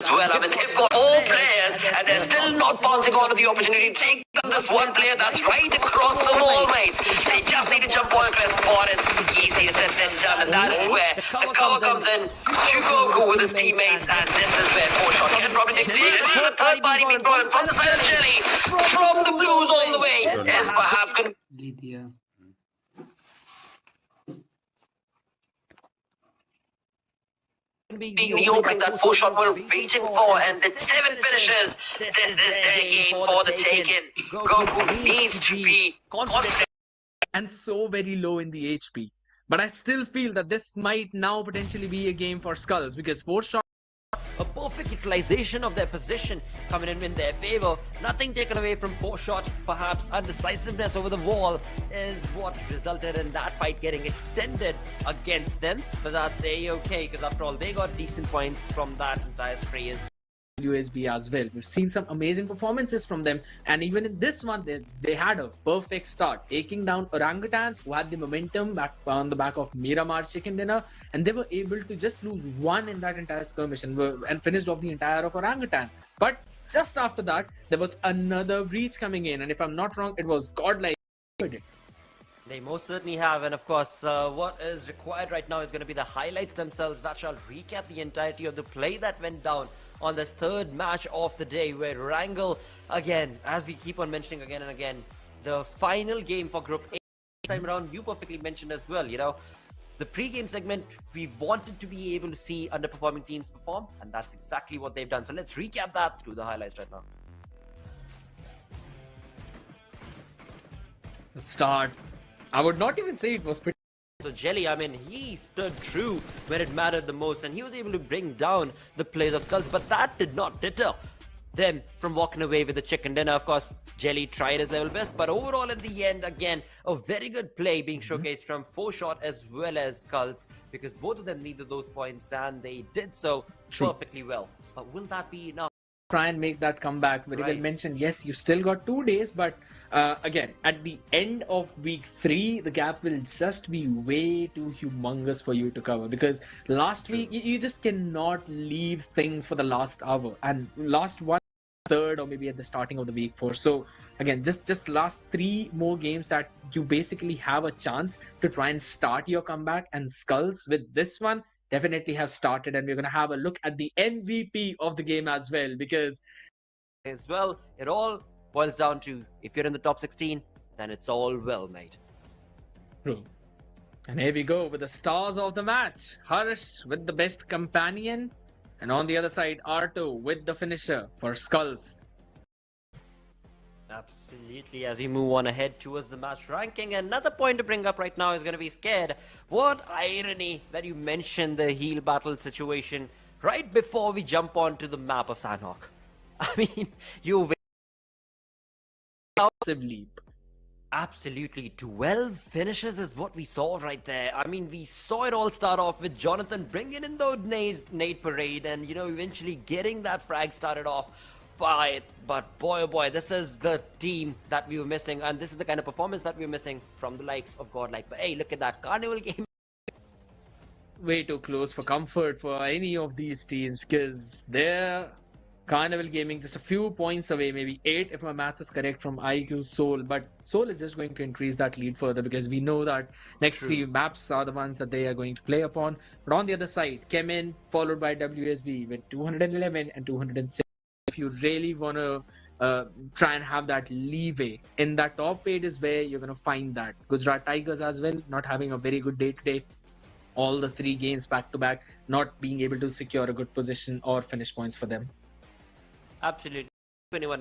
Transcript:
well. I mean, they've got 4 players and they're still not pouncing on to the opportunity. Take them, this one player that's right across the wall, mate. They just need to jump on and spot. It's easier said than done, and that is where the cover comes in to Loco with his teammates, and this is where Fortnite can probably take the third party being brought in from the side of Jelly, from the Blues all the way, is perhaps going to be the opening that Fortnite were reaching for, and the 7 finishes. This is their game for the taking. Goku needs to be confident. And so very low in the HP. But I still feel that this might now potentially be a game for Skulls, because 4 shots. A perfect utilization of their position coming in their favor. Nothing taken away from 4 shots. Perhaps undecisiveness over the wall is what resulted in that fight getting extended against them. But that's a-okay, because after all, they got decent points from that entire spree. USB as well. We've seen some amazing performances from them, and even in this one they had a perfect start, taking down orangutans who had the momentum back on the back of Miramar chicken dinner, and they were able to just lose 1 in that entire skirmish and finished off the entire of orangutan. But just after that there was another breach coming in, and if I'm not wrong, it was godlike. They most certainly have, and of course what is required right now is going to be the highlights themselves that shall recap the entirety of the play that went down on this 3rd match of the day, where Wrangle, again, as we keep on mentioning again and again, the final game for Group A this time around, you perfectly mentioned as well, you know, the pre-game segment, we wanted to be able to see underperforming teams perform, and that's exactly what they've done. So let's recap that through the highlights right now. Let's start. I would not even say it was pretty. So Jelly, I mean, he stood true when it mattered the most, and he was able to bring down the players of Skulls, but that did not deter them from walking away with the chicken dinner. Of course, Jelly tried his level best, but overall in the end, again, a very good play being showcased from 4 shot as well as Skulls, because both of them needed those points, and they did so perfectly well. But will that be enough? Try and make that comeback. Very well mentioned. Yes, you still got 2 days, but again, at the end of week 3, the gap will just be way too humongous for you to cover, because last week you just cannot leave things for the last hour, and last 1/3 or maybe at the starting of the week 4. So again, just last 3 more games that you basically have a chance to try and start your comeback, and Skulls with this one definitely have started, and we're going to have a look at the MVP of the game as well, because as well, it all boils down to, if you're in the top 16, then it's all well, mate. True. And here we go with the stars of the match. Harsh with the best companion, and on the other side, Arto with the finisher for Skulls. Absolutely. As we move on ahead towards the match ranking, another point to bring up right now is going to be Scared. What irony that you mentioned the heal battle situation right before we jump on to the map of Sandhawk. I mean, you leap. Absolutely. 12 finishes is what we saw right there. I mean, we saw it all start off with Jonathan bringing in those nade parade, and, you know, eventually getting that frag started off. But boy, oh boy, this is the team that we were missing, and this is the kind of performance that we were missing from the likes of Godlike. But hey, look at that Carnival game. Way too close for comfort for any of these teams, because they're Carnival Gaming just a few points away, maybe 8 if my maths is correct, from IQSOUL. But Soul is just going to increase that lead further, because we know that next 3 maps are the ones that they are going to play upon. But on the other side, Kemin followed by WSB with 211 and 206. If you really want to try and have that leeway in that top 8 is where you're going to find that. Gujarat Tigers as well, not having a very good day today. All the 3 games back to back, not being able to secure a good position or finish points for them. Absolutely. 21